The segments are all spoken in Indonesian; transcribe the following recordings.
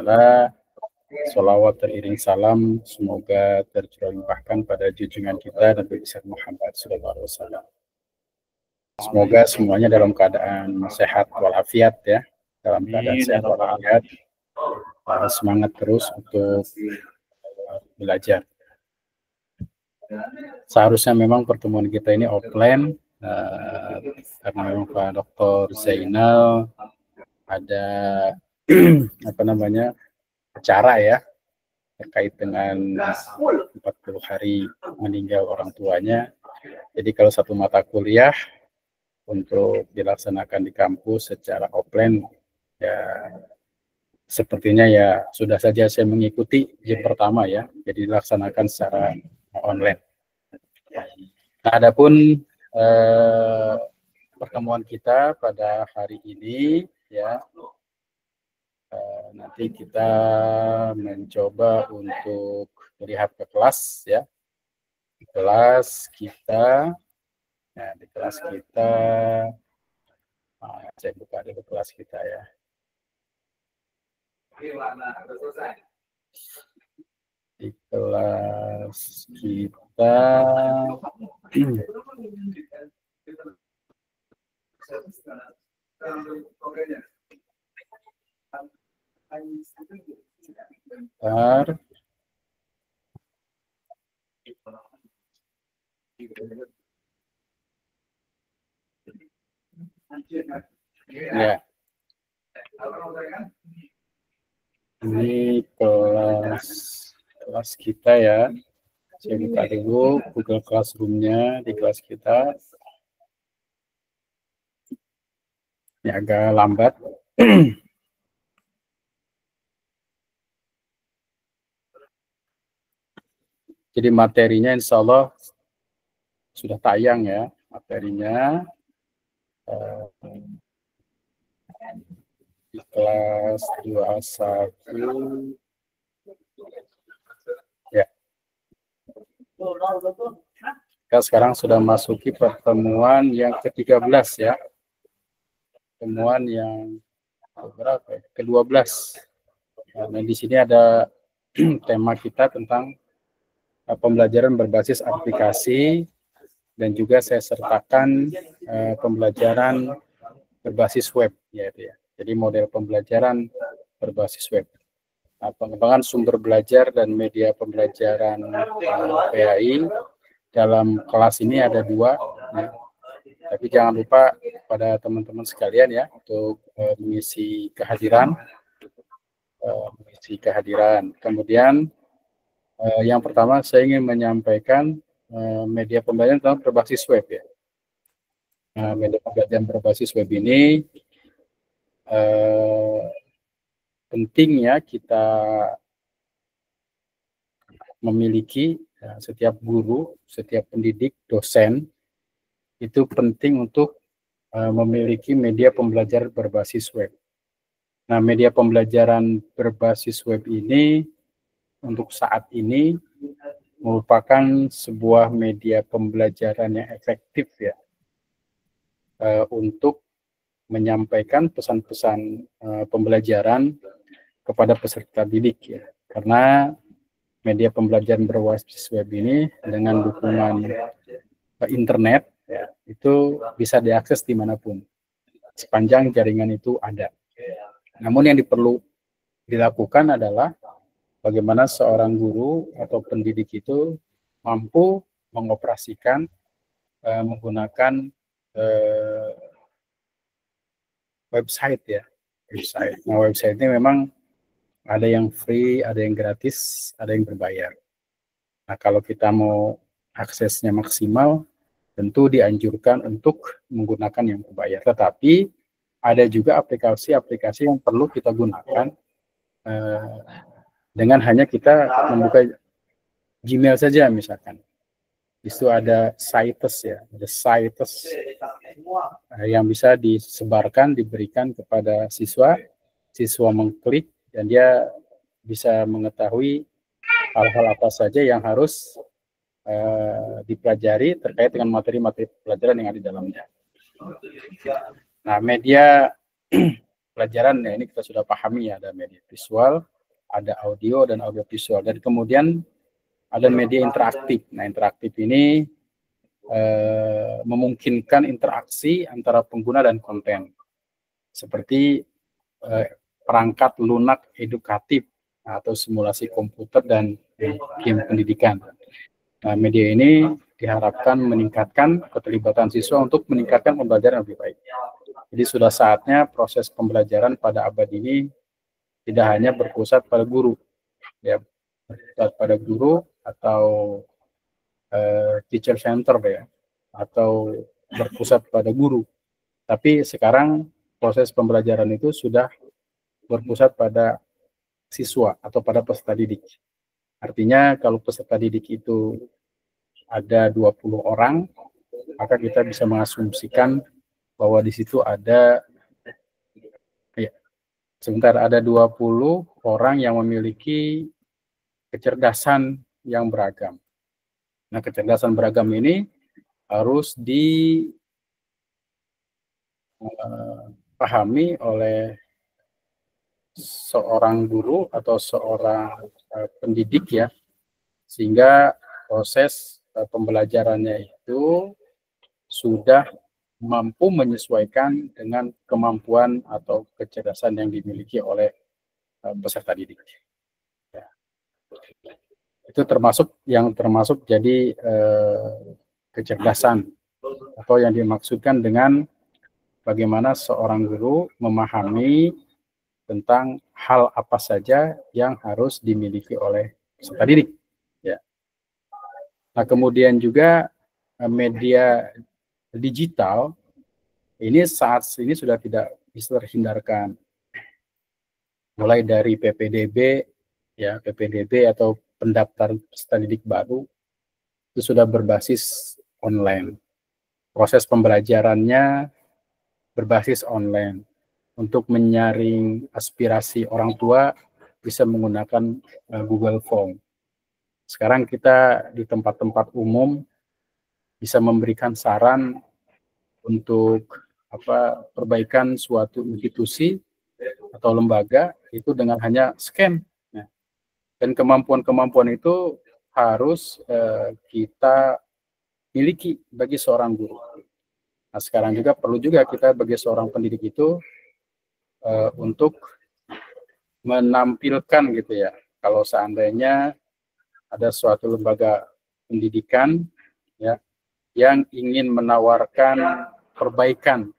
Ta'ala. Sholawat teriring salam semoga tercurah limpahkan pada junjungan kita Nabi besar Muhammad SAW. Semoga semuanya dalam keadaan sehat walafiat ya, dalam keadaan sehat walafiat, semangat terus untuk belajar. Seharusnya memang pertemuan kita ini offline, karena memang Pak Dr. Zainal ada acara ya terkait dengan 40 hari meninggal orang tuanya. Jadi kalau satu mata kuliah untuk dilaksanakan di kampus secara offline ya sepertinya ya sudah saja saya mengikuti jam pertama ya, jadi dilaksanakan secara online. Nah, adapun pertemuan kita pada hari ini ya, nanti kita mencoba untuk melihat ke kelas ya, di kelas kita, nah, di kelas kita, saya buka dulu kelas kita ya. Di kelas kita ya. Ini kelas kita ya. Saya buka dulu Google Classroom-nya di kelas kita. Ini agak lambat. Jadi materinya insya Allah sudah tayang ya, materinya. Di kelas 21 ya. Kita sekarang sudah masuki pertemuan yang ke-13 ya. Pertemuan yang berapa ya? Ke-12. Nah, di sini ada tema kita tentang pembelajaran berbasis aplikasi dan juga saya sertakan pembelajaran berbasis web yaitu ya. Jadi model pembelajaran berbasis web. Nah, pengembangan sumber belajar dan media pembelajaran PAI dalam kelas ini ada 2 ya. Tapi jangan lupa pada teman-teman sekalian ya untuk mengisi kehadiran. Kemudian yang pertama saya ingin menyampaikan media pembelajaran berbasis web ya. Nah, media pembelajaran berbasis web ini pentingnya kita memiliki setiap guru, setiap pendidik, dosen itu penting untuk memiliki media pembelajaran berbasis web. Nah, media pembelajaran berbasis web ini untuk saat ini merupakan sebuah media pembelajaran yang efektif ya untuk menyampaikan pesan-pesan pembelajaran kepada peserta didik ya. Karena media pembelajaran berbasis web ini dengan dukungan internet ya, itu bisa diakses dimanapun sepanjang jaringan itu ada. Namun yang perlu dilakukan adalah bagaimana seorang guru atau pendidik itu mampu mengoperasikan menggunakan website ya, website. Nah, website ini memang ada yang free, ada yang gratis, ada yang berbayar. Nah, kalau kita mau aksesnya maksimal, tentu dianjurkan untuk menggunakan yang berbayar. Tetapi ada juga aplikasi-aplikasi yang perlu kita gunakan dengan hanya kita membuka Gmail saja misalkan. Itu ada sites ya, ada sites yang bisa disebarkan, diberikan kepada siswa mengklik dan dia bisa mengetahui hal-hal apa saja yang harus dipelajari terkait dengan materi-materi pelajaran yang ada di dalamnya. Nah, media pelajaran ya, ini kita sudah pahami ya, ada media visual, ada audio dan audio visual, dan kemudian ada media interaktif. Nah, interaktif ini memungkinkan interaksi antara pengguna dan konten, seperti perangkat lunak edukatif atau simulasi komputer dan game pendidikan. Nah, media ini diharapkan meningkatkan keterlibatan siswa untuk meningkatkan pembelajaran lebih baik. Jadi sudah saatnya proses pembelajaran pada abad ini tidak hanya berpusat pada guru, ya, berpusat pada guru atau teacher center ya, atau berpusat pada guru. Tapi sekarang proses pembelajaran itu sudah berpusat pada siswa atau pada peserta didik. Artinya kalau peserta didik itu ada 20 orang, maka kita bisa mengasumsikan bahwa di situ ada ada 20 orang yang memiliki kecerdasan yang beragam. Nah, kecerdasan beragam ini harus dipahami oleh seorang guru atau seorang pendidik ya, sehingga proses pembelajarannya itu sudah mampu menyesuaikan dengan kemampuan atau kecerdasan yang dimiliki oleh peserta didik. Ya. Itu termasuk jadi kecerdasan atau yang dimaksudkan dengan bagaimana seorang guru memahami tentang hal apa saja yang harus dimiliki oleh peserta didik. Ya. Nah, kemudian juga media digital ini saat ini sudah tidak bisa terhindarkan. Mulai dari PPDB atau pendaftaran peserta didik baru itu sudah berbasis online. Proses pembelajarannya berbasis online. Untuk menyaring aspirasi orang tua bisa menggunakan Google Form. Sekarang kita di tempat-tempat umum bisa memberikan saran untuk perbaikan suatu institusi atau lembaga itu dengan hanya scan. Nah, dan kemampuan-kemampuan itu harus kita miliki bagi seorang guru. Nah, sekarang juga perlu juga kita bagi seorang pendidik itu untuk menampilkan gitu ya, kalau seandainya ada suatu lembaga pendidikan ya yang ingin menawarkan perbaikan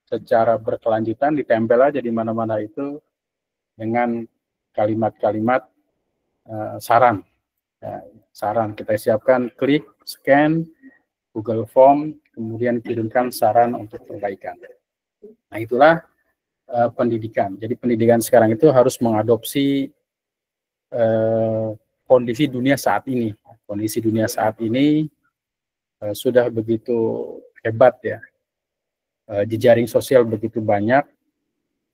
secara berkelanjutan, ditempel aja di mana-mana itu dengan kalimat-kalimat saran. Ya, saran kita siapkan, klik, scan, Google Form, kemudian kirimkan saran untuk perbaikan. Nah, itulah pendidikan. Jadi pendidikan sekarang itu harus mengadopsi kondisi dunia saat ini. Kondisi dunia saat ini sudah begitu hebat ya. Jejaring sosial begitu banyak,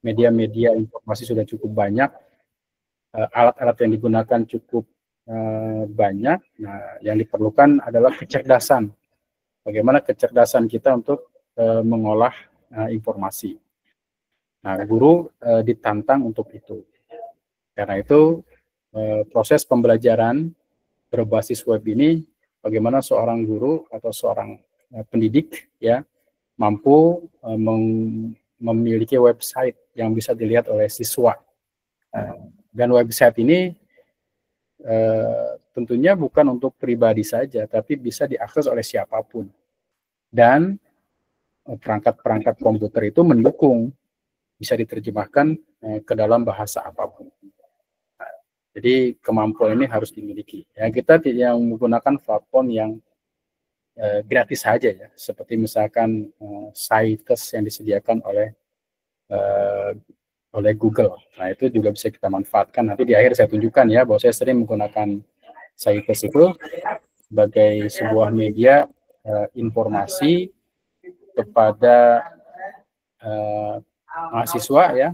media-media informasi sudah cukup banyak, alat-alat yang digunakan cukup banyak. Nah, yang diperlukan adalah kecerdasan. Bagaimana kecerdasan kita untuk mengolah informasi. Nah, guru ditantang untuk itu. Karena itu proses pembelajaran berbasis web ini, bagaimana seorang guru atau seorang pendidik ya mampu memiliki website yang bisa dilihat oleh siswa. Dan website ini tentunya bukan untuk pribadi saja, tapi bisa diakses oleh siapapun. Dan perangkat-perangkat komputer itu mendukung, bisa diterjemahkan ke dalam bahasa apapun. Jadi kemampuan ini harus dimiliki. Ya, kita tidak menggunakan platform yang gratis saja ya, seperti misalkan Cites yang disediakan oleh Google. Nah, itu juga bisa kita manfaatkan. Nanti di akhir saya tunjukkan ya bahwa saya sering menggunakan Cites itu sebagai sebuah media informasi kepada mahasiswa ya,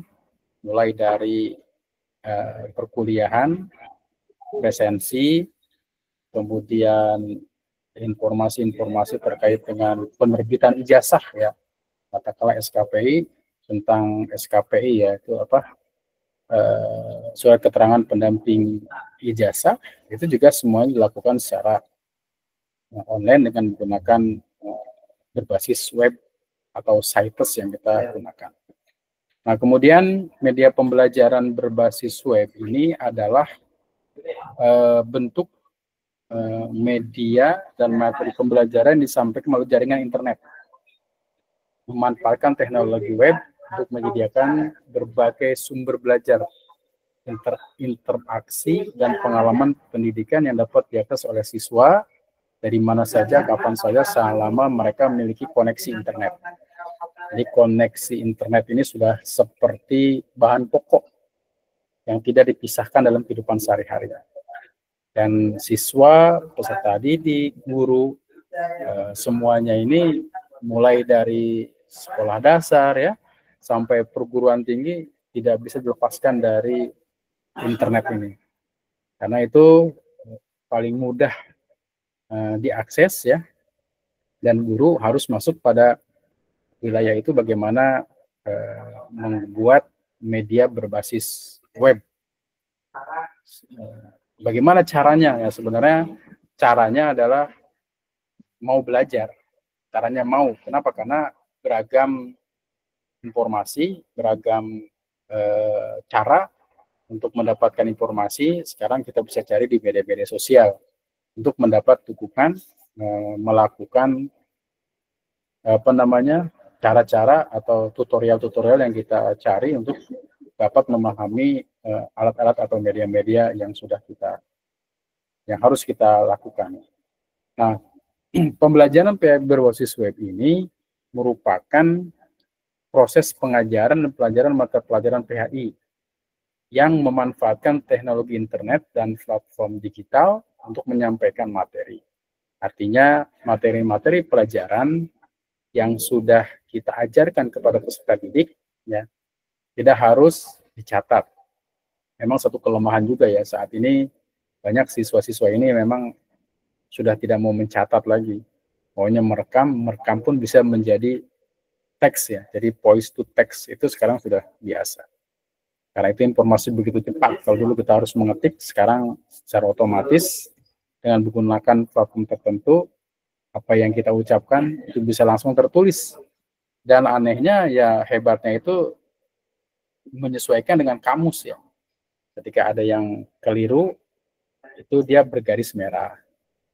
mulai dari perkuliahan, presensi, kemudian informasi-informasi terkait dengan penerbitan ijazah ya, katakanlah SKPI, tentang SKPI, yaitu surat keterangan pendamping ijazah, itu juga semuanya dilakukan secara online dengan menggunakan berbasis web atau sites yang kita gunakan. Nah, kemudian media pembelajaran berbasis web ini adalah bentuk media dan materi pembelajaran yang disampaikan melalui jaringan internet, memanfaatkan teknologi web untuk menyediakan berbagai sumber belajar, interaksi, dan pengalaman pendidikan yang dapat diakses oleh siswa dari mana saja, kapan saja, selama mereka memiliki koneksi internet. Jadi koneksi internet ini sudah seperti bahan pokok yang tidak dipisahkan dalam kehidupan sehari-hari. Dan siswa, peserta didik, guru, semuanya ini mulai dari sekolah dasar ya sampai perguruan tinggi tidak bisa dilepaskan dari internet ini. Karena itu paling mudah diakses ya, dan guru harus masuk pada wilayah itu bagaimana membuat media berbasis web. Bagaimana caranya? Ya sebenarnya caranya adalah mau belajar. Caranya mau. Kenapa? Karena beragam informasi, beragam cara untuk mendapatkan informasi sekarang kita bisa cari di media-media sosial untuk mendapat dukungan melakukan cara-cara atau tutorial-tutorial yang kita cari untuk dapat memahami alat-alat atau media-media yang harus kita lakukan. Nah, pembelajaran berbasis web ini merupakan proses pengajaran dan pelajaran mata pelajaran PHI yang memanfaatkan teknologi internet dan platform digital untuk menyampaikan materi. Artinya materi-materi pelajaran yang sudah kita ajarkan kepada peserta didik ya tidak harus dicatat. Memang satu kelemahan juga ya saat ini banyak siswa-siswa ini memang sudah tidak mau mencatat lagi. Maunya merekam pun bisa menjadi teks ya. Jadi voice to text itu sekarang sudah biasa. Karena itu informasi begitu cepat. Kalau dulu kita harus mengetik, sekarang secara otomatis dengan menggunakan platform tertentu, apa yang kita ucapkan itu bisa langsung tertulis. Dan anehnya ya hebatnya itu menyesuaikan dengan kamus ya. Ketika ada yang keliru, itu dia bergaris merah.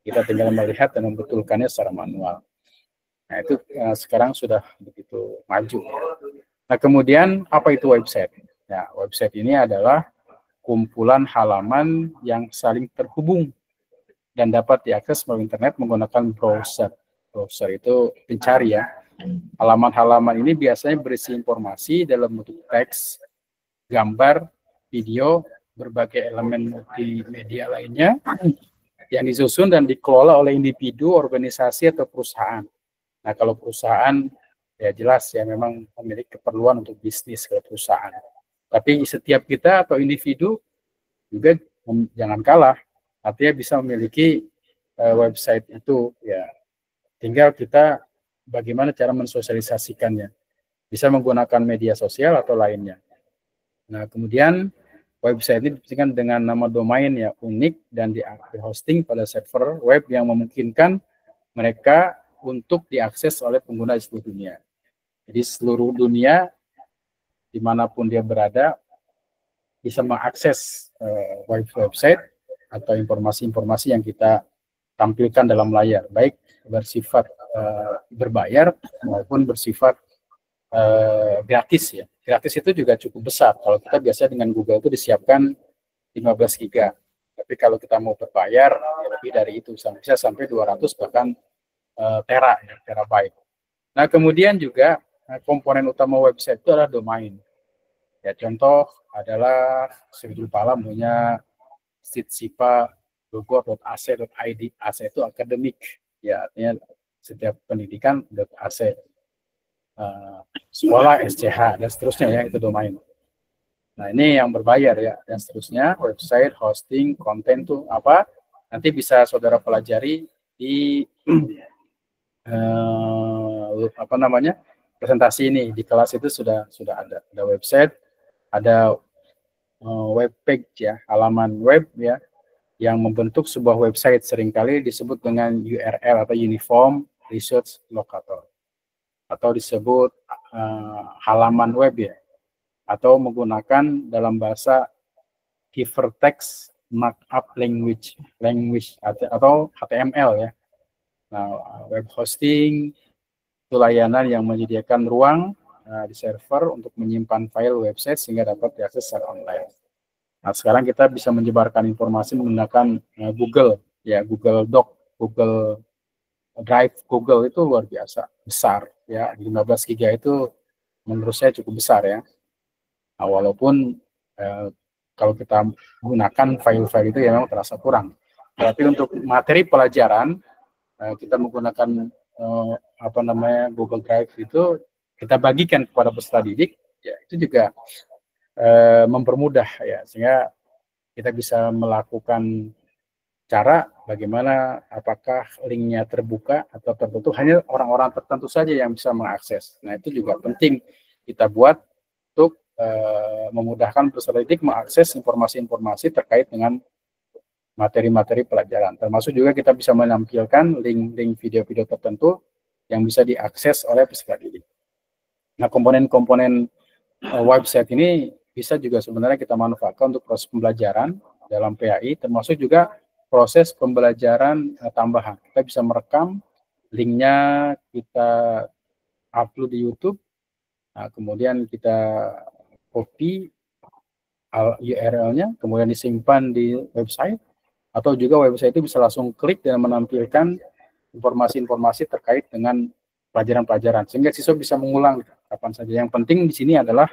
Kita tinggal melihat dan membetulkannya secara manual. Nah itu sekarang sudah begitu maju. Nah kemudian apa itu website? Ya, website ini adalah kumpulan halaman yang saling terhubung dan dapat diakses melalui internet menggunakan browser. Browser itu pencari ya. Halaman-halaman ini biasanya berisi informasi dalam bentuk teks, gambar, video, berbagai elemen multimedia lainnya yang disusun dan dikelola oleh individu, organisasi, atau perusahaan. Nah, kalau perusahaan, ya jelas ya memang memiliki keperluan untuk bisnis ke perusahaan. Tapi setiap kita atau individu juga jangan kalah, artinya bisa memiliki website itu. Ya, tinggal kita bagaimana cara mensosialisasikannya. Bisa menggunakan media sosial atau lainnya. Nah, kemudian website ini diberikan dengan nama domain ya unik dan di-hosting pada server web yang memungkinkan mereka untuk diakses oleh pengguna di seluruh dunia. Jadi seluruh dunia dimanapun dia berada bisa mengakses website atau informasi-informasi yang kita tampilkan dalam layar, baik bersifat berbayar maupun bersifat gratis ya. Gratis itu juga cukup besar. Kalau kita biasanya dengan Google itu disiapkan 15 giga. Tapi kalau kita mau berbayar ya lebih dari itu, bisa sampai 200 bahkan terabyte. Nah, kemudian juga komponen utama website itu adalah domain. Ya, contoh adalah Sri Pala punya sitsipa.bogor.ac.id. AC itu akademik. Ya, artinya setiap pendidikan .ac. Sekolah SCH dan seterusnya ya, itu domain. Nah ini yang berbayar ya, dan seterusnya website, hosting, konten tuh apa nanti bisa saudara pelajari di presentasi ini. Di kelas itu sudah ada website, ada web page ya, halaman web ya, yang membentuk sebuah website, seringkali disebut dengan URL atau Uniform Research Locator, atau disebut halaman web ya, atau menggunakan dalam bahasa Hypertext Markup Language atau HTML ya. Nah, web hosting itu layanan yang menyediakan ruang di server untuk menyimpan file website sehingga dapat diakses secara online. Nah, sekarang kita bisa menyebarkan informasi menggunakan Google ya, Google Doc, Google Drive, Google itu luar biasa besar ya, 15 GB itu menurut saya cukup besar ya. Nah, walaupun kalau kita gunakan file-file itu ya memang terasa kurang. Tapi untuk materi pelajaran kita menggunakan Google Drive itu kita bagikan kepada peserta didik, ya itu juga mempermudah ya, sehingga kita bisa melakukan cara bagaimana apakah linknya terbuka atau tertutup, hanya orang-orang tertentu saja yang bisa mengakses. Nah, itu juga penting kita buat untuk memudahkan peserta didik mengakses informasi-informasi terkait dengan materi-materi pelajaran. Termasuk juga kita bisa menampilkan link-link video-video tertentu yang bisa diakses oleh peserta didik. Nah, komponen-komponen website ini bisa juga sebenarnya kita manfaatkan untuk proses pembelajaran dalam PAI, termasuk juga proses pembelajaran tambahan. Kita bisa merekam linknya, kita upload di YouTube, nah, kemudian kita copy URL-nya, kemudian disimpan di website, atau juga website itu bisa langsung klik dan menampilkan informasi-informasi terkait dengan pelajaran-pelajaran, sehingga siswa bisa mengulang kapan saja. Yang penting di sini adalah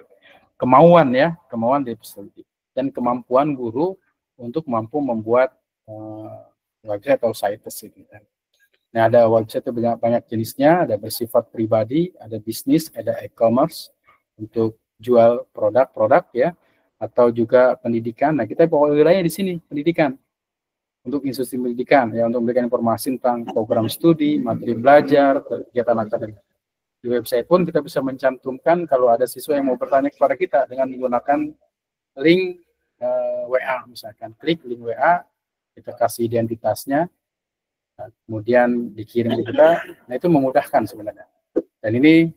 kemauan ya, kemauan dari peserta didik dan kemampuan guru untuk mampu membuat website atau sites gitu. Nah, ada website itu banyak jenisnya, ada bersifat pribadi, ada bisnis, ada e-commerce untuk jual produk-produk ya, atau juga pendidikan. Nah, kita pokok wilayahnya di sini pendidikan, untuk institusi pendidikan ya, untuk memberikan informasi tentang program studi, materi belajar, kegiatan akademik. Di website pun kita bisa mencantumkan kalau ada siswa yang mau bertanya kepada kita dengan menggunakan link WA, misalkan klik link WA, kita kasih identitasnya, kemudian dikirim ke kita. Nah, itu memudahkan sebenarnya. Dan ini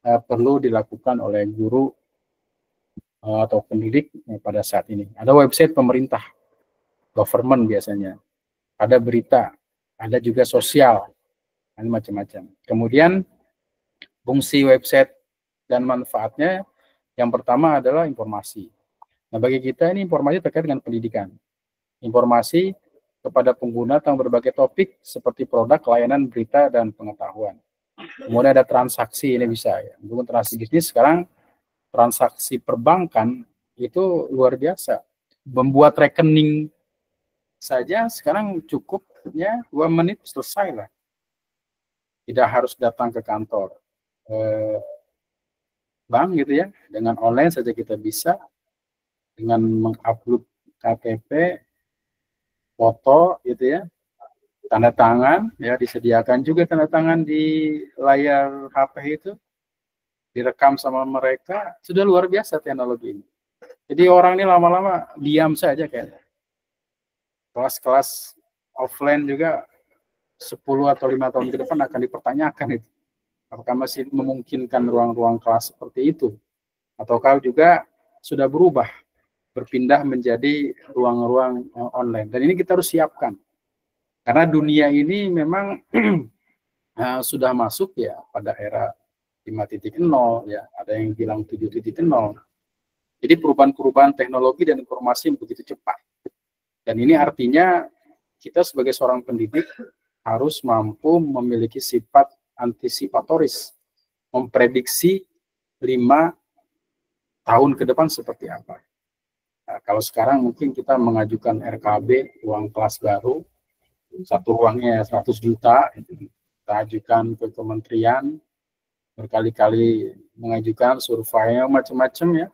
perlu dilakukan oleh guru atau pendidik pada saat ini. Ada website pemerintah, government biasanya, ada berita, ada juga sosial, ini macam-macam. Kemudian fungsi website dan manfaatnya, yang pertama adalah informasi. Nah, bagi kita ini informasi terkait dengan pendidikan. Informasi kepada pengguna tentang berbagai topik seperti produk, layanan, berita, dan pengetahuan. Kemudian ada transaksi, ini bisa ya. Untuk transaksi bisnis sekarang, transaksi perbankan itu luar biasa. Membuat rekening saja sekarang cukupnya 2 menit selesai lah. Tidak harus datang ke kantor bank gitu ya, dengan online saja kita bisa, dengan mengupload KTP, foto gitu ya, tanda tangan ya, disediakan juga tanda tangan di layar HP itu, direkam sama mereka. Sudah luar biasa teknologi ini. Jadi orang ini lama-lama diam saja kayaknya. Kelas-kelas offline juga 10 atau 5 tahun ke depan akan dipertanyakan itu. Apakah masih memungkinkan ruang-ruang kelas seperti itu? Ataukah juga sudah berubah, berpindah menjadi ruang-ruang online? Dan ini kita harus siapkan. Karena dunia ini memang sudah masuk ya pada era 5.0 ya, ada yang bilang 7.0. Jadi perubahan-perubahan teknologi dan informasi yang begitu cepat. Dan ini artinya kita sebagai seorang pendidik harus mampu memiliki sifat antisipatoris, memprediksi 5 tahun ke depan seperti apa. Nah, kalau sekarang mungkin kita mengajukan RKB, ruang kelas baru, satu ruangnya 100 juta, kita ajukan ke kementerian, berkali-kali mengajukan survei macam-macam ya.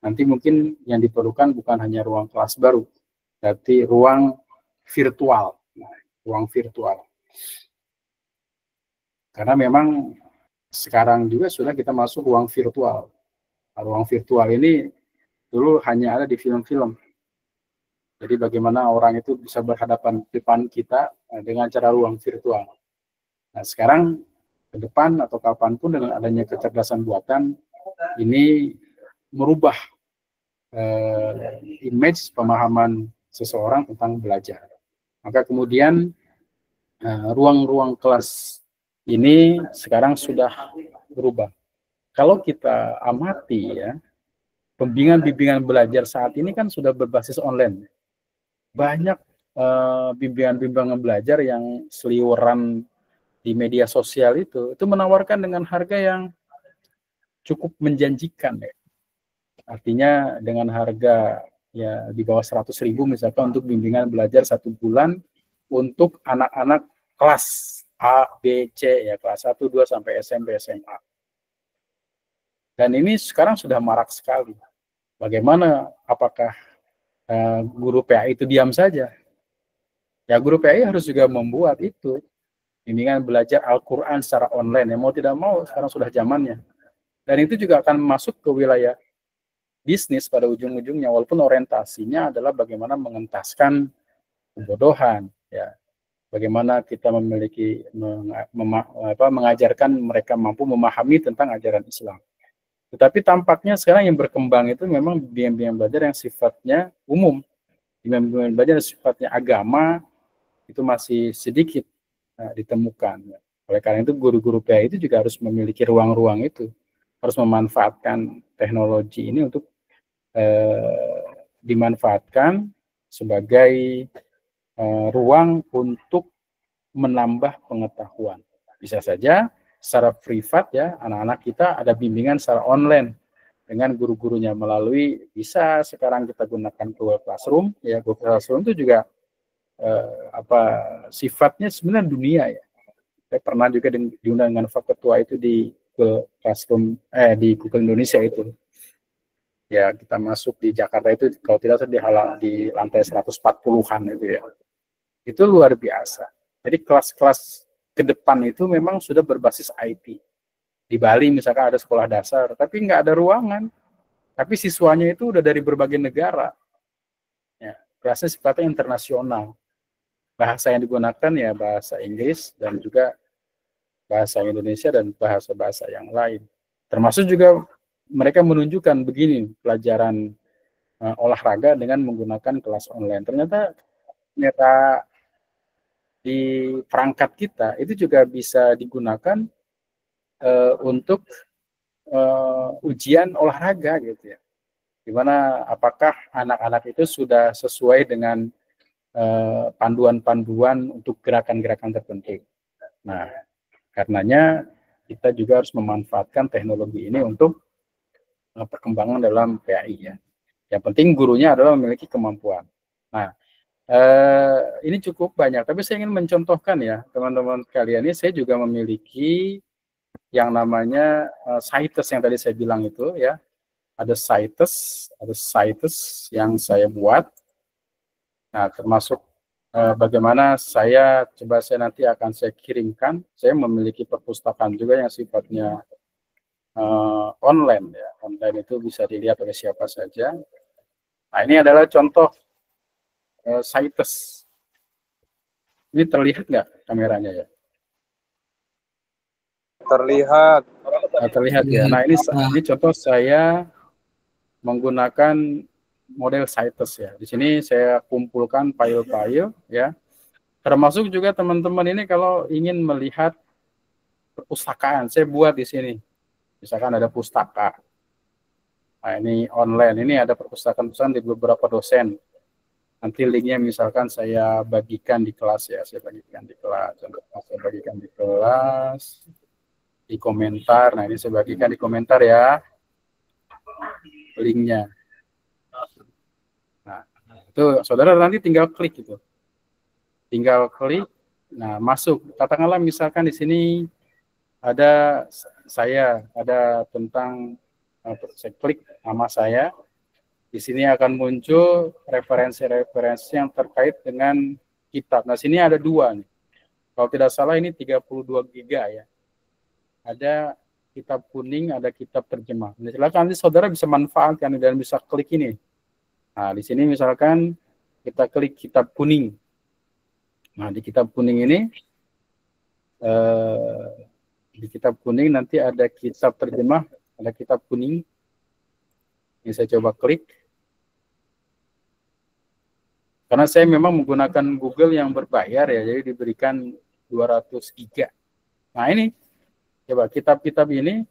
Nanti mungkin yang diperlukan bukan hanya ruang kelas baru, tapi ruang virtual. Nah, ruang virtual. Karena memang sekarang juga sudah kita masuk ruang virtual. Nah, ruang virtual ini dulu hanya ada di film-film. Jadi bagaimana orang itu bisa berhadapan di depan kita dengan cara ruang virtual. Nah, sekarang ke depan atau kapanpun dengan adanya kecerdasan buatan, ini merubah image pemahaman seseorang tentang belajar. Maka kemudian ruang-ruang kelas ini sekarang sudah berubah. Kalau kita amati ya, bimbingan belajar saat ini kan sudah berbasis online. Banyak bimbingan belajar yang seliweran di media sosial itu menawarkan dengan harga yang cukup menjanjikan ya. Artinya dengan harga ya di bawah 100.000 misalkan untuk bimbingan belajar 1 bulan untuk anak-anak kelas A, B, C ya, kelas 1, 2 sampai SMP, SMA. Dan ini sekarang sudah marak sekali. Bagaimana, apakah guru PAI itu diam saja? Ya, guru PAI harus juga membuat itu, bimbingan belajar Al-Quran secara online. Ya, mau tidak mau, sekarang sudah zamannya. Dan itu juga akan masuk ke wilayah bisnis pada ujung-ujungnya, walaupun orientasinya adalah bagaimana mengentaskan kebodohan. Ya, bagaimana kita memiliki, mengajarkan mereka mampu memahami tentang ajaran Islam. Tetapi tampaknya sekarang yang berkembang itu memang bimbingan belajar yang sifatnya umum. Bimbingan belajar yang sifatnya agama itu masih sedikit ditemukan. Oleh karena itu guru-guru PAI itu juga harus memiliki ruang-ruang itu. Harus memanfaatkan teknologi ini untuk dimanfaatkan sebagai ruang untuk menambah pengetahuan. Bisa saja secara privat ya, anak-anak kita ada bimbingan secara online dengan guru-gurunya melalui, bisa sekarang kita gunakan Google Classroom ya. Google Classroom itu juga sifatnya sebenarnya dunia ya. Saya pernah juga diundang dengan Pak Ketua itu di Google Classroom di Google Indonesia itu. Ya, kita masuk di Jakarta itu kalau tidak salah di lantai 140-an itu ya. Itu luar biasa. Jadi kelas-kelas ke depan itu memang sudah berbasis IT. Di Bali misalkan ada sekolah dasar, tapi nggak ada ruangan. Tapi siswanya itu udah dari berbagai negara. Ya, kelasnya sifatnya internasional. Bahasa yang digunakan ya bahasa Inggris dan juga bahasa Indonesia dan bahasa-bahasa yang lain. Termasuk juga mereka menunjukkan begini pelajaran olahraga dengan menggunakan kelas online. Ternyata di perangkat kita itu juga bisa digunakan untuk ujian olahraga gitu ya. Dimana apakah anak-anak itu sudah sesuai dengan panduan-panduan untuk gerakan-gerakan tertentu. Nah, karenanya kita juga harus memanfaatkan teknologi ini untuk perkembangan dalam PAI ya. Yang penting gurunya adalah memiliki kemampuan. Nah, ini cukup banyak, tapi saya ingin mencontohkan ya teman-teman sekalian, ini saya juga memiliki yang namanya Cites yang tadi saya bilang itu ya. Ada Cites yang saya buat. Nah, termasuk bagaimana saya nanti akan saya kirimkan. Saya memiliki perpustakaan juga yang sifatnya online ya. Online itu bisa dilihat oleh siapa saja. Nah, ini adalah contoh Cites. Ini terlihat nggak kameranya ya? Terlihat. Nah, terlihat ya. Nah, ini contoh saya menggunakan model Cites ya. Di sini saya kumpulkan file-file ya. Termasuk juga teman-teman ini kalau ingin melihat perpustakaan, saya buat di sini. Misalkan ada pustaka. Nah, ini online, ini ada perpustakaan di beberapa dosen. Nanti linknya misalkan saya bagikan di kelas ya, saya bagikan di kelas, di komentar. Nah, ini saya bagikan di komentar ya, linknya. Nah, itu saudara nanti tinggal klik itu. Tinggal klik, nah masuk. Katakanlah misalkan di sini ada tentang, saya klik nama saya. Di sini akan muncul referensi-referensi yang terkait dengan kitab. Nah, sini ada 2 nih. Kalau tidak salah ini 32 giga ya. Ada kitab kuning, ada kitab terjemah. Nah, silakan nanti saudara bisa manfaatkan dan bisa klik ini. Nah, di sini misalkan kita klik kitab kuning. Nah, di kitab kuning ini, di kitab kuning nanti ada kitab terjemah, ada kitab kuning. Ini saya coba klik. Karena saya memang menggunakan Google yang berbayar ya, jadi diberikan 200 giga. Nah ini, coba kitab-kitab ini,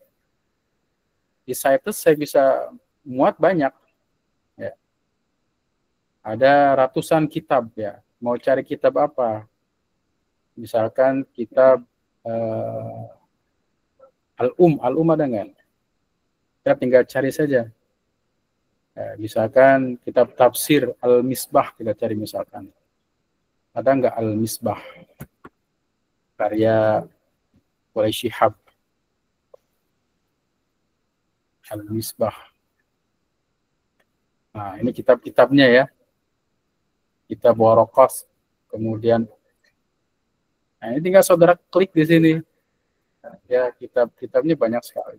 di Citex saya bisa muat banyak. Ya. Ada ratusan kitab ya, mau cari kitab apa? Misalkan kitab Al-Um ada nggak? Kita tinggal cari saja. Misalkan kitab tafsir Al-Misbah kita cari misalkan. Ada nggak Al-Misbah? Karya Quraish Shihab. Al-Misbah. Nah, ini kitab-kitabnya ya. Kitab Waraqah. Kemudian, nah ini tinggal saudara klik di sini. Ya, kitab-kitabnya banyak sekali.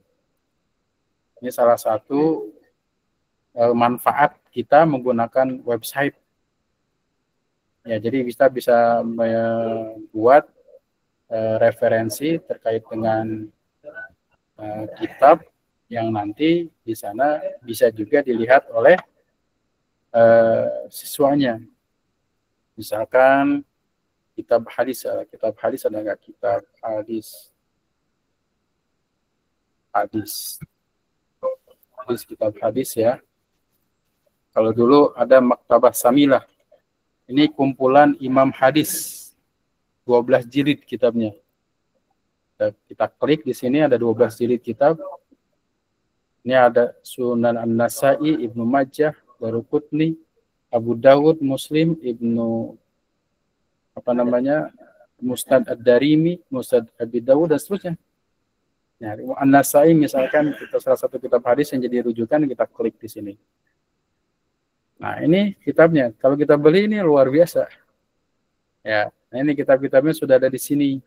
Ini salah satu manfaat kita menggunakan website. Ya, jadi kita bisa membuat referensi terkait dengan kitab yang nanti di sana bisa juga dilihat oleh siswanya. Misalkan kitab hadis ada nggak? Kitab kitab hadis ya. Kalau dulu ada Maktabah Samilah. Ini kumpulan imam hadis. 12 jilid kitabnya. Kita klik di sini ada 12 jilid kitab. Ini ada Sunan An-Nasa'i, Ibnu Majah, Daruqutni, Abu Dawud, Muslim, Musnad Ad-Darimi, Musnad Abi Dawud dan seterusnya. Nah, An-Nasa'i misalkan kita salah satu kitab hadis yang jadi rujukan, kita klik di sini. Nah, ini kitabnya. Kalau kita beli ini luar biasa. Ya, nah ini kitab-kitabnya sudah ada di sini.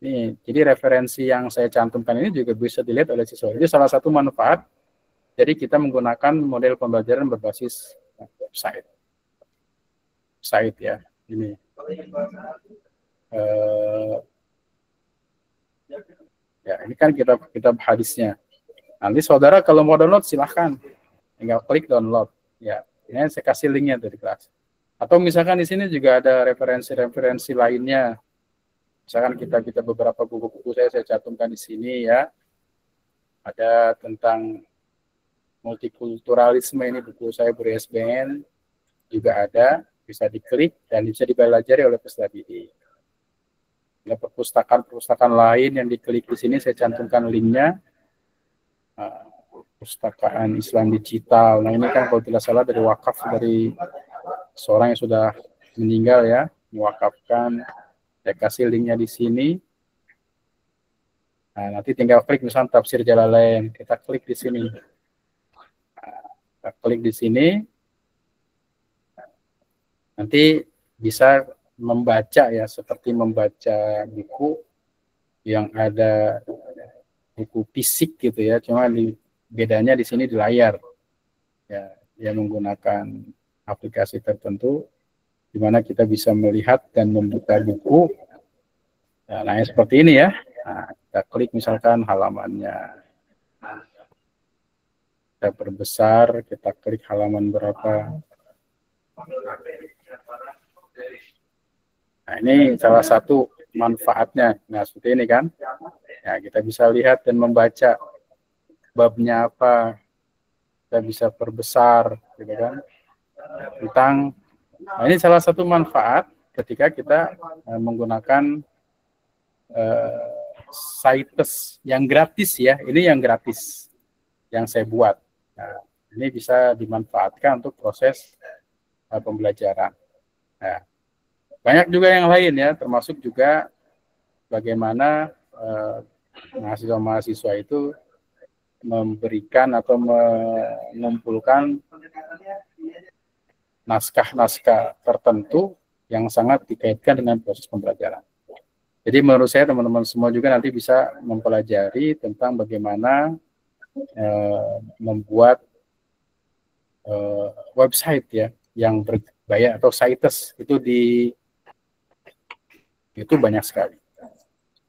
Nih, jadi referensi yang saya cantumkan ini juga bisa dilihat oleh siswa. Ini salah satu manfaat. Jadi kita menggunakan model pembelajaran berbasis website. Site ya, ini. Ya, ini kan kitab hadisnya. Nanti saudara kalau mau download silahkan, tinggal klik download. Ya, ini saya kasih linknya dari kelas. Atau misalkan di sini juga ada referensi-referensi lainnya. Misalkan kita beberapa buku-buku saya cantumkan di sini ya. Ada tentang multikulturalisme, ini buku saya ber-ISBN juga ada, bisa diklik dan bisa dipelajari oleh peserta didik. Ada perpustakaan lain yang diklik di sini, saya cantumkan linknya. Perpustakaan Islam Digital. Nah ini kan kalau tidak salah dari wakaf dari seorang yang sudah meninggal ya, mewakafkan. Saya kasih linknya di sini. Nah, nanti tinggal klik misalnya Tafsir Jalalain, kita klik di sini. Nah, kita klik di sini. Nanti bisa membaca ya, seperti membaca buku yang ada buku fisik gitu ya, cuma bedanya di sini di layar. Ya, dia menggunakan aplikasi tertentu di mana kita bisa melihat dan membuka buku. Nah, seperti ini ya. Nah, kita klik misalkan halamannya. Kita perbesar, kita klik halaman berapa. Nah, ini salah satu manfaatnya. Nah, seperti ini kan. Ya, kita bisa lihat dan membaca babnya apa. Kita bisa perbesar, gitu kan. Nah, ini salah satu manfaat ketika kita menggunakan Citex yang gratis ya. Ini yang gratis yang saya buat. Nah, ini bisa dimanfaatkan untuk proses pembelajaran. Nah, banyak juga yang lain ya, termasuk juga bagaimana mahasiswa-mahasiswa itu memberikan atau mengumpulkan naskah-naskah tertentu yang sangat dikaitkan dengan proses pembelajaran. Jadi menurut saya teman-teman semua juga nanti bisa mempelajari tentang bagaimana membuat website ya yang berbayar atau sites itu banyak sekali.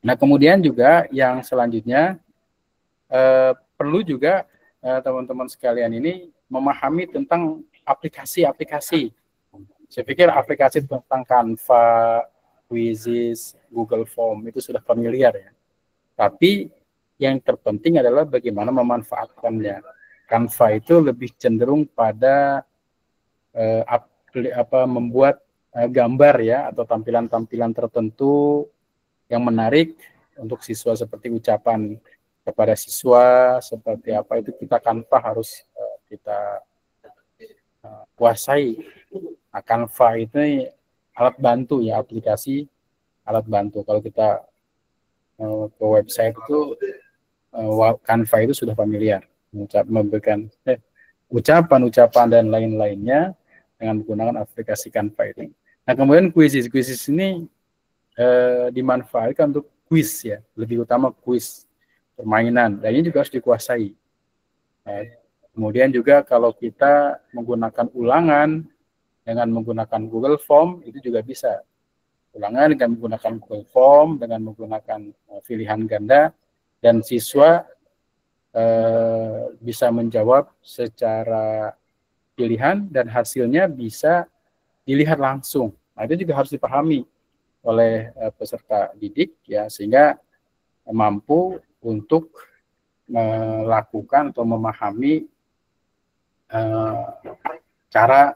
Nah kemudian juga yang selanjutnya perlu juga teman-teman sekalian ini memahami tentang aplikasi-aplikasi. Saya pikir aplikasi tentang Canva, Quizzes, Google Form itu sudah familiar ya. Tapi yang terpenting adalah bagaimana memanfaatkannya. Canva itu lebih cenderung pada membuat gambar ya atau tampilan-tampilan tertentu yang menarik untuk siswa, seperti ucapan kepada siswa seperti apa itu kita Canva harus kita kuasai. Nah, Canva itu alat bantu ya, aplikasi alat bantu. Kalau kita ke website itu Canva itu sudah familiar memberikan ucapan-ucapan dan lain-lainnya dengan menggunakan aplikasi Canva itu. Nah kemudian quizzes ini dimanfaatkan untuk quiz ya, lebih utama quiz permainan, dan ini juga harus dikuasai. Kemudian juga kalau kita menggunakan ulangan dengan menggunakan Google Form itu juga bisa. Ulangan dengan menggunakan Google Form, dengan menggunakan pilihan ganda, dan siswa bisa menjawab secara pilihan dan hasilnya bisa dilihat langsung. Nah, itu juga harus dipahami oleh peserta didik ya, sehingga mampu untuk melakukan atau memahami cara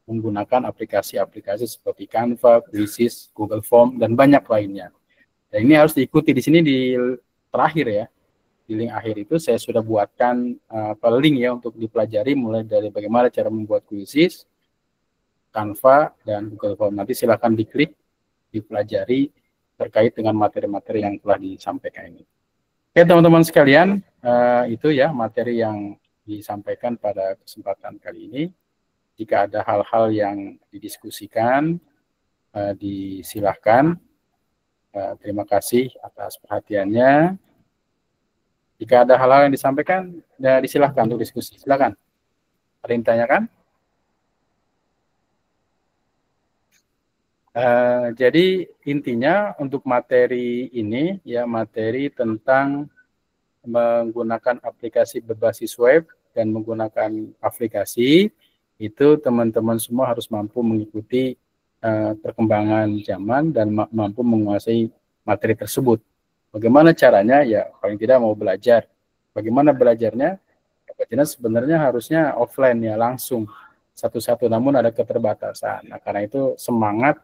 menggunakan aplikasi-aplikasi seperti Canva, Quizzes, Google Form, dan banyak lainnya. Dan ini harus diikuti di sini di terakhir ya. Di link akhir itu saya sudah buatkan link ya untuk dipelajari, mulai dari bagaimana cara membuat Quizzes, Canva, dan Google Form. Nanti silakan diklik, dipelajari terkait dengan materi-materi yang telah disampaikan ini. Oke teman-teman sekalian, itu ya materi yang disampaikan pada kesempatan kali ini. Jika ada hal-hal yang didiskusikan, disilahkan. Terima kasih atas perhatiannya. Jika ada hal-hal yang disampaikan, ya disilahkan untuk diskusi. Silakan. Ada yang ditanyakan? Jadi intinya untuk materi ini, ya materi tentang menggunakan aplikasi berbasis web dan menggunakan aplikasi, itu teman-teman semua harus mampu mengikuti perkembangan zaman dan mampu menguasai materi tersebut. Bagaimana caranya? Ya paling tidak mau belajar. Bagaimana belajarnya? Belajarnya sebenarnya harusnya offline ya, langsung satu-satu, namun ada keterbatasan. Nah, karena itu semangat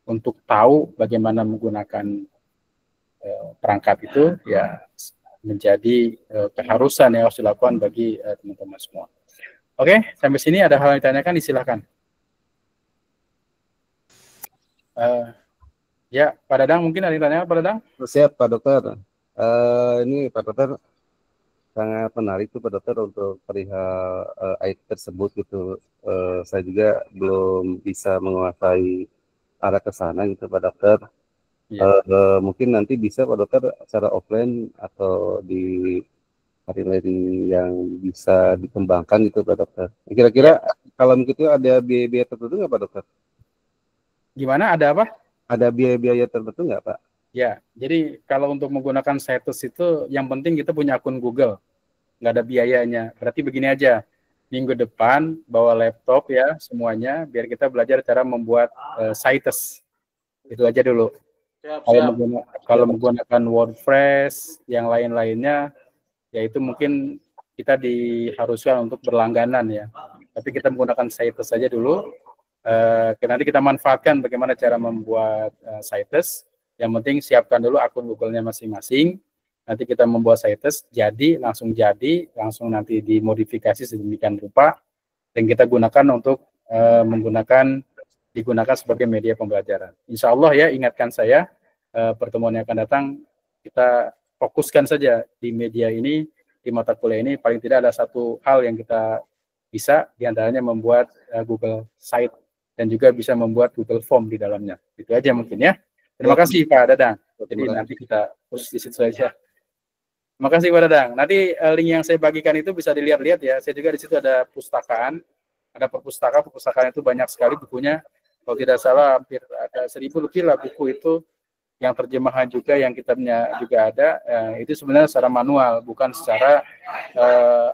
untuk tahu bagaimana menggunakan perangkat itu ya menjadi keharusan yang harus dilakukan bagi teman-teman semua. Oke, sampai sini ada hal yang ditanyakan, disilahkan. Ya, Pak Dadang mungkin ada yang tanya, Pak Dadang? Siap, Pak Dokter. Ini Pak Dokter sangat menarik tuh Pak Dokter untuk perihal IT tersebut gitu. Saya juga belum bisa menguasai arah ke sana gitu Pak Dokter. Ya. Mungkin nanti bisa Pak Dokter secara offline atau di hari lain yang bisa dikembangkan gitu Pak Dokter. Kira-kira ya, kalau begitu ada biaya-biaya tertentu nggak Pak Dokter? Gimana, ada apa? Ada biaya-biaya tertentu nggak Pak? Ya, jadi kalau untuk menggunakan situs itu yang penting kita punya akun Google, nggak ada biayanya. Berarti begini aja, minggu depan bawa laptop ya semuanya, biar kita belajar cara membuat situs. Itu aja dulu. Kalau menggunakan WordPress, yang lain-lainnya, yaitu mungkin kita diharuskan untuk berlangganan ya. Tapi kita menggunakan situs saja dulu. Nanti kita manfaatkan bagaimana cara membuat situs. Yang penting siapkan dulu akun Google-nya masing-masing. Nanti kita membuat situs, langsung nanti dimodifikasi sedemikian rupa, dan kita gunakan untuk digunakan sebagai media pembelajaran. Insya Allah ya, ingatkan saya, pertemuan yang akan datang, kita fokuskan saja di media ini, di mata kuliah ini, paling tidak ada satu hal yang kita bisa, diantaranya membuat Google Site, dan juga bisa membuat Google Form di dalamnya. Itu aja mungkin ya. Terima kasih Pak Dadang. Jadi nanti kita khusus di situ saja. Makasih Pak Dadang. Nanti link yang saya bagikan itu bisa dilihat-lihat ya. Saya juga di situ ada pustakaan, ada perpustakaan itu banyak sekali bukunya. Kalau tidak salah hampir ada 1000 lebih lah buku itu yang terjemahan juga, yang kitabnya juga ada. Itu sebenarnya secara manual, bukan secara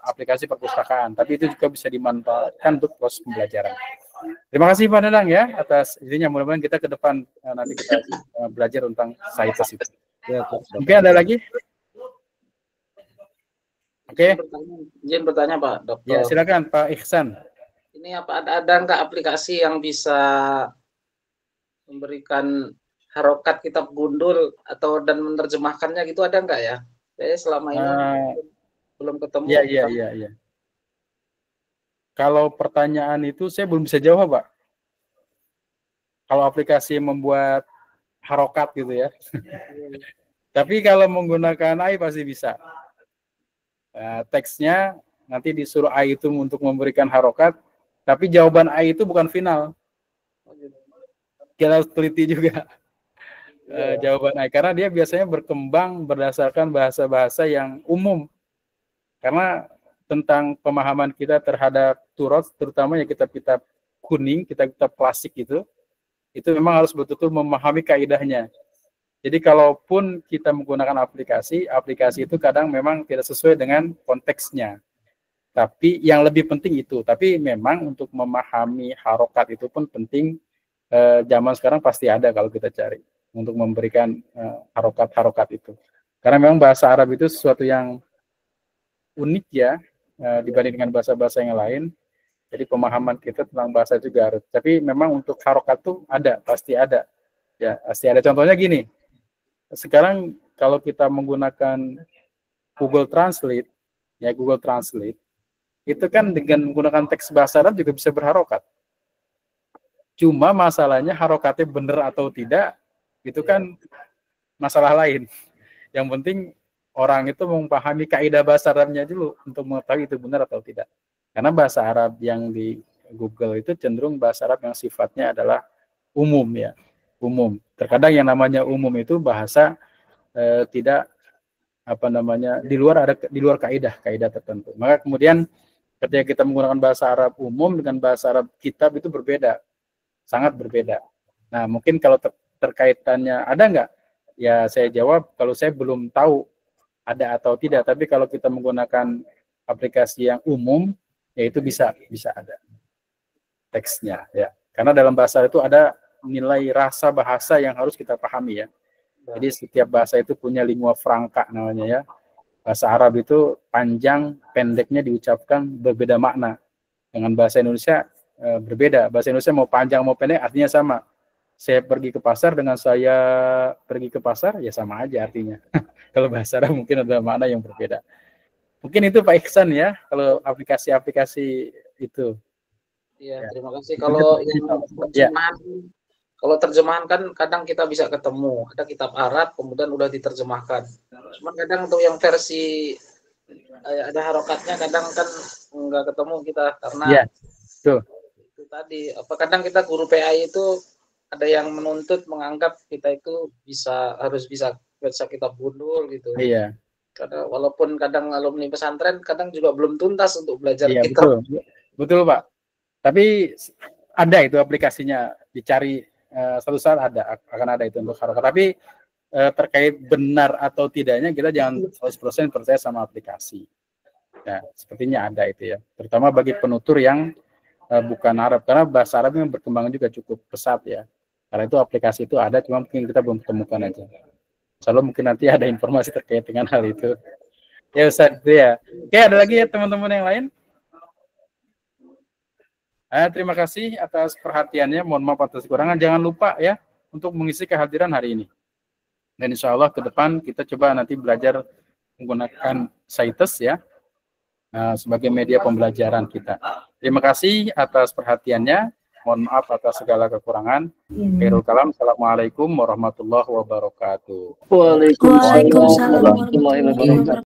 aplikasi perpustakaan. Tapi itu juga bisa dimanfaatkan untuk proses pembelajaran. Terima kasih Pak Dadang ya atas idenya. Mudah-mudahan kita ke depan nanti kita belajar tentang CITES itu. Ya, Mungkin ada lagi? Oke. Izin bertanya Pak Dokter. Ya silakan Pak Ihsan. Ini apa ada nggak aplikasi yang bisa memberikan harokat kitab gundul atau dan menerjemahkannya gitu, ada nggak ya? Saya selama ini belum ketemu. Iya. Kalau pertanyaan itu saya belum bisa jawab, Pak. Kalau aplikasi membuat harokat gitu ya. Tapi kalau menggunakan AI pasti bisa. Teksnya nanti disuruh AI itu untuk memberikan harokat, tapi jawaban AI itu bukan final. Kita harus teliti juga jawaban AI, karena dia biasanya berkembang berdasarkan bahasa-bahasa yang umum. Karena tentang pemahaman kita terhadap Turat, terutama ya kitab-kitab kuning, kitab-kitab klasik itu memang harus betul-betul memahami kaidahnya. Jadi kalaupun kita menggunakan aplikasi itu kadang memang tidak sesuai dengan konteksnya. Tapi yang lebih penting itu. Tapi memang untuk memahami harokat itu pun penting. Zaman sekarang pasti ada kalau kita cari untuk memberikan harokat-harokat itu. Karena memang bahasa Arab itu sesuatu yang unik ya dibanding dengan bahasa-bahasa yang lain. Jadi pemahaman kita tentang bahasa juga harus. Tapi memang untuk harokat itu ada, pasti ada. Ya, pasti ada. Contohnya gini. Sekarang kalau kita menggunakan Google Translate, ya Google Translate, itu kan dengan menggunakan teks bahasa Arab juga bisa berharokat. Cuma masalahnya harokatnya benar atau tidak, itu kan masalah lain. Yang penting orang itu memahami kaidah bahasa Arabnya dulu untuk mengetahui itu benar atau tidak. Karena bahasa Arab yang di Google itu cenderung bahasa Arab yang sifatnya adalah umum ya, umum. Terkadang yang namanya umum itu bahasa tidak di luar kaidah tertentu. Maka kemudian ketika kita menggunakan bahasa Arab umum dengan bahasa Arab kitab itu berbeda, sangat berbeda. Nah mungkin kalau terkaitannya ada nggak? Ya saya jawab kalau saya belum tahu ada atau tidak. Tapi kalau kita menggunakan aplikasi yang umum, ya itu bisa ada teksnya ya. Karena dalam bahasa itu ada nilai rasa bahasa yang harus kita pahami ya. Jadi setiap bahasa itu punya lingua franca namanya ya. Bahasa Arab itu panjang, pendeknya diucapkan berbeda makna. Dengan bahasa Indonesia berbeda. Bahasa Indonesia mau panjang mau pendek artinya sama. Saya pergi ke pasar dengan saya pergi ke pasar ya sama aja artinya. Kalau bahasa Arab mungkin ada makna yang berbeda. Mungkin itu Pak Ihsan ya, kalau aplikasi-aplikasi itu. Iya, terima kasih. Kalau yang terjemahan, kalau terjemahan kan kadang kita bisa ketemu. Ada kitab Arab, kemudian udah diterjemahkan. Cuman kadang untuk yang versi ada harokatnya, kadang kan nggak ketemu kita karena itu tadi. Kadang kita guru PA itu ada yang menuntut menganggap kita itu harus bisa baca kitab gundul gitu. Iya. Karena walaupun kadang alumni pesantren kadang juga belum tuntas untuk belajar kitab. Betul Pak. Tapi ada itu aplikasinya, dicari suatu saat akan ada itu untuk harokat. Tapi terkait benar atau tidaknya kita jangan 100% percaya sama aplikasi. Ya, sepertinya ada itu ya. Terutama bagi penutur yang bukan Arab, karena bahasa Arab yang berkembang juga cukup pesat ya. Karena itu aplikasi itu ada, cuma mungkin kita belum temukan aja. Soalnya mungkin nanti ada informasi terkait dengan hal itu. Ya Ustaz, itu ya. Oke, ada lagi ya teman-teman yang lain? Terima kasih atas perhatiannya. Mohon maaf atas kekurangan. Jangan lupa ya untuk mengisi kehadiran hari ini. Dan insya Allah ke depan kita coba nanti belajar menggunakan CITES ya sebagai media pembelajaran kita. Terima kasih atas perhatiannya. Mohon maaf atas segala kekurangan. Khairul kalam. Assalamualaikum warahmatullahi wabarakatuh. Waalaikumsalam warahmatullahi wabarakatuh.